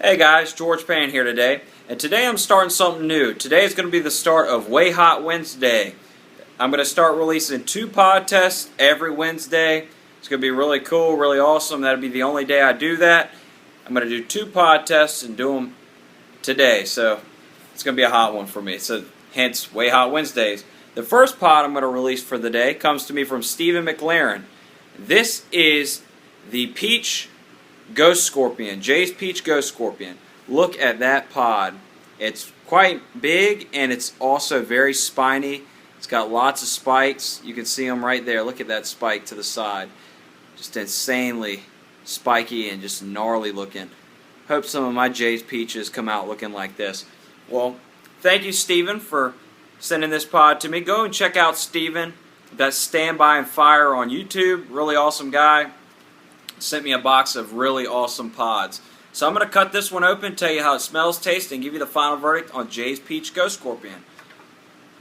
Hey guys, George Payne here today, and today I'm starting something new. Today is going to be the start of Way Hot Wednesday. I'm going to start releasing 2 pod tests every Wednesday. It's going to be really cool, really awesome. That'll be the only day I do that. I'm going to do 2 pod tests and do them today, so it's going to be a hot one for me. So hence Way Hot Wednesdays. The first pod I'm going to release for the day comes to me from Stephen McLaren. This is the Peach Ghost Scorpion, Jay's Peach Ghost Scorpion. Look at that pod. It's quite big and it's also very spiny. It's got lots of spikes. You can see them right there. Look at that spike to the side. Just insanely spiky and just gnarly looking. Hope some of my Jay's Peaches come out looking like this. Well, thank you, Steven, for sending this pod to me. Go and check out Steven. That's Stand By and Fire on YouTube. Really awesome guy. Sent me a box of really awesome pods. So I'm going to cut this one open, tell you how it smells, tastes, and give you the final verdict on Jay's Peach Ghost Scorpion.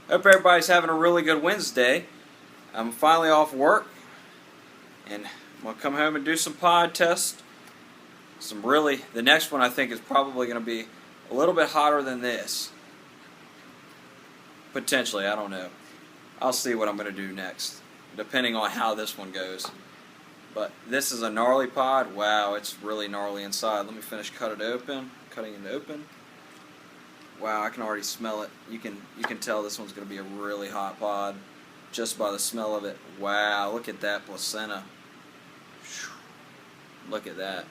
Hope everybody's having a really good Wednesday. I'm finally off work, and I'm going to come home and do some pod tests. The next one I think is probably going to be a little bit hotter than this. Potentially, I don't know. I'll see what I'm going to do next, depending on how this one goes. But this is a gnarly pod. Wow, it's really gnarly inside. Let me finish cutting it open. Wow, I can already smell it. You can tell this one's going to be a really hot pod just by the smell of it. Wow, look at that placenta. Look at that.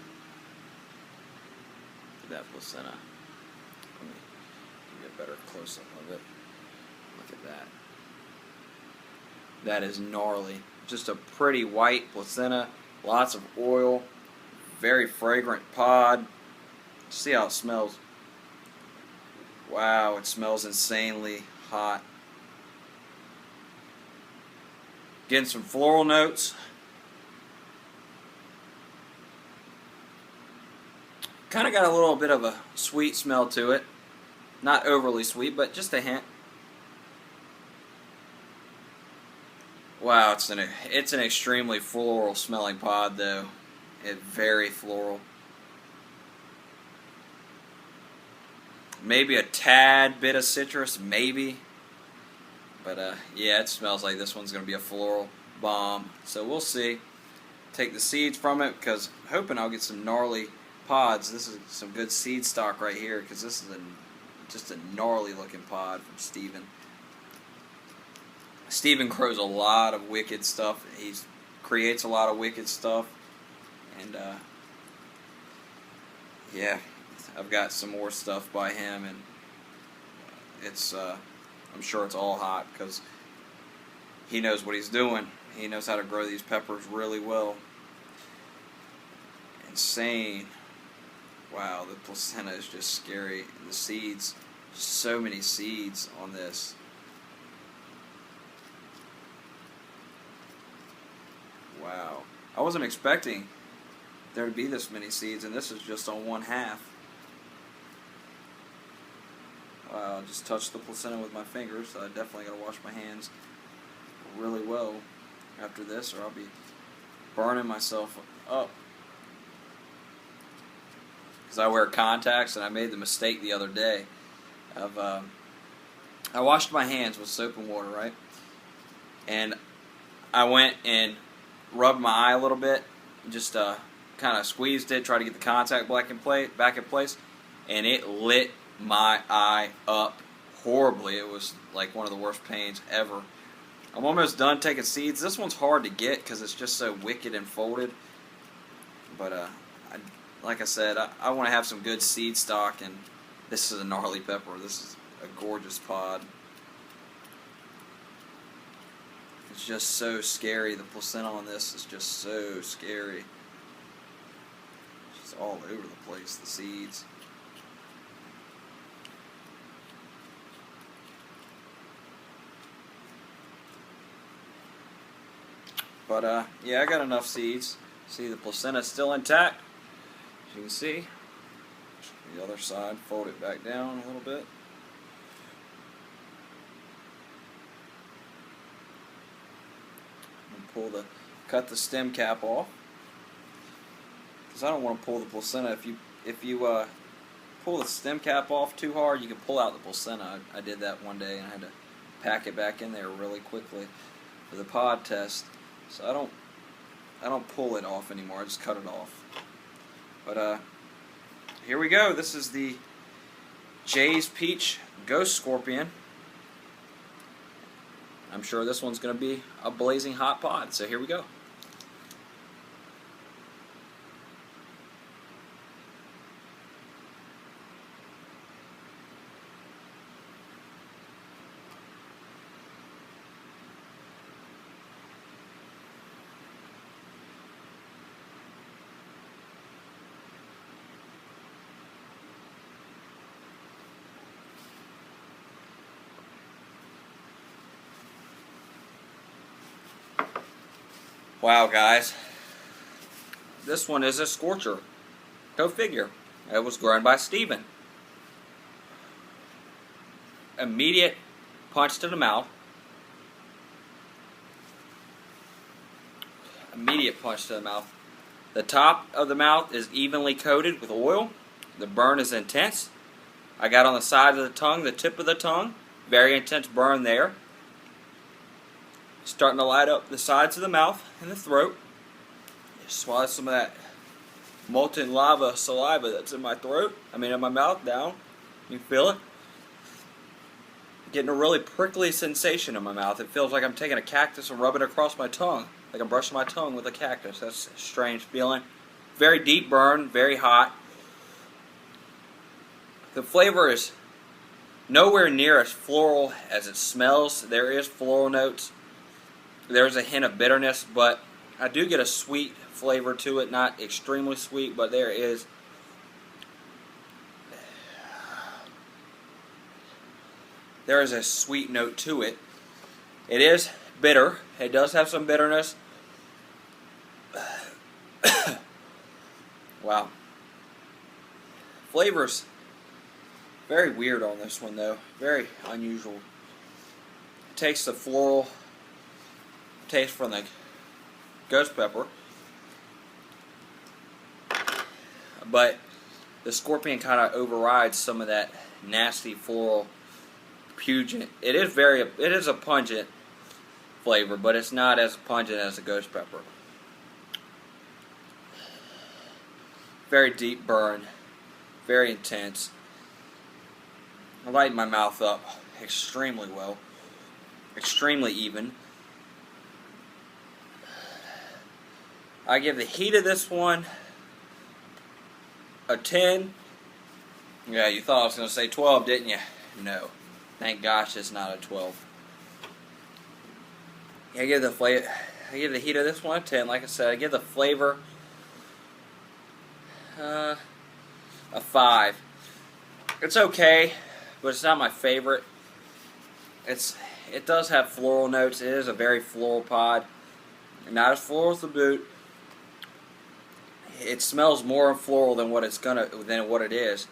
Look at that placenta. Let me give you a better close-up of it. Look at that. That is gnarly. Just a pretty white placenta, lots of oil, very fragrant pod. See how it smells. Wow, it smells insanely hot. Getting some floral notes. Kind of got a little bit of a sweet smell to it. Not overly sweet, but just a hint. Wow, it's an extremely floral smelling pod though. It's very floral. Maybe a tad bit of citrus, maybe. But yeah, it smells like this one's going to be a floral bomb. So we'll see. Take the seeds from it because I'm hoping I'll get some gnarly pods. This is some good seed stock right here because this is just a gnarly looking pod from Steven. Steven grows a lot of wicked stuff. He creates a lot of wicked stuff. And, yeah, I've got some more stuff by him. And it's, I'm sure it's all hot because he knows what he's doing. He knows how to grow these peppers really well. Insane. Wow, the placenta is just scary. The seeds, so many seeds on this. Wow. I wasn't expecting there to be this many seeds, and this is just on 1/2. Wow, I just touched the placenta with my fingers, so I definitely got to wash my hands really well after this, or I'll be burning myself up. Because I wear contacts, and I made the mistake the other day of, I washed my hands with soap and water, right? And I went and rubbed my eye a little bit, just kind of squeezed it, tried to get the contact back in place, and it lit my eye up horribly. It was like one of the worst pains ever. I'm almost done taking seeds. This one's hard to get because it's just so wicked and folded. But like I said, I want to have some good seed stock, and this is a gnarly pepper. This is a gorgeous pod. It's just so scary. The placenta on this is just so scary. It's just all over the place, the seeds. But yeah, I got enough seeds. See, the placenta's still intact. As you can see. The other side, fold it back down a little bit. Cut the stem cap off because I don't want to pull the placenta. If you pull the stem cap off too hard, you can pull out the placenta. I did that one day and I had to pack it back in there really quickly for the pod test. So I don't pull it off anymore. I just cut it off. But here we go. This is the Jay's Peach Ghost Scorpion. I'm sure this one's going to be a blazing hot pod. So here we go. Wow, guys. This one is a Scorcher. Go figure. It was grown by Steven. Immediate punch to the mouth. Immediate punch to the mouth. The top of the mouth is evenly coated with oil. The burn is intense. I got on the side of the tongue, the tip of the tongue. Very intense burn there. Starting to light up the sides of the mouth and the throat. Swallow some of that molten lava saliva that's in my throat. in my mouth down. You feel it? Getting a really prickly sensation in my mouth. It feels like I'm taking a cactus and rubbing it across my tongue. Like I'm brushing my tongue with a cactus. That's a strange feeling. Very deep burn, very hot. The flavor is nowhere near as floral as it smells. There is floral notes. There's a hint of bitterness, but I do get a sweet flavor to it. Not extremely sweet, but there is. There is a sweet note to it. It is bitter. It does have some bitterness. Wow. Flavors very weird on this one, though. Very unusual. It takes the floral taste from the ghost pepper, but the scorpion kind of overrides some of that nasty floral pungent. It is a pungent flavor, but it's not as pungent as the ghost pepper. Very deep burn, very intense. I lighten my mouth up extremely well, extremely even. I give the heat of this one a 10. Yeah, you thought I was going to say 12, didn't you? No. Thank gosh it's not a 12. I give the heat of this one a 10. Like I said, I give the flavor a 5. It's okay, but it's not my favorite. It does have floral notes. It is a very floral pod. Not as floral as the boot. It smells more floral than what it is.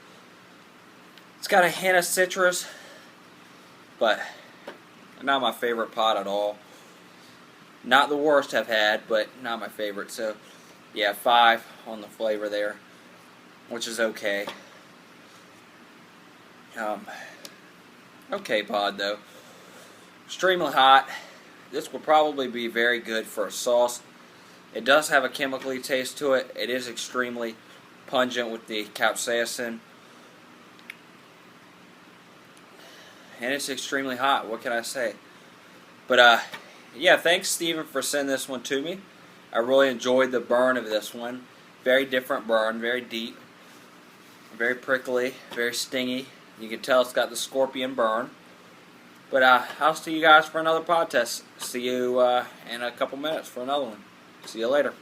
It's got a hint of citrus, but not my favorite pod at all. Not the worst I've had, but not my favorite. So, yeah, 5 on the flavor there, which is okay. Okay pod though. Extremely hot. This will probably be very good for a sauce. It does have a chemically taste to it. It is extremely pungent with the capsaicin. And it's extremely hot. What can I say? But, yeah, thanks, Steven, for sending this one to me. I really enjoyed the burn of this one. Very different burn, very deep, very prickly, very stingy. You can tell it's got the scorpion burn. But I'll see you guys for another pod test. See you in a couple minutes for another one. See you later.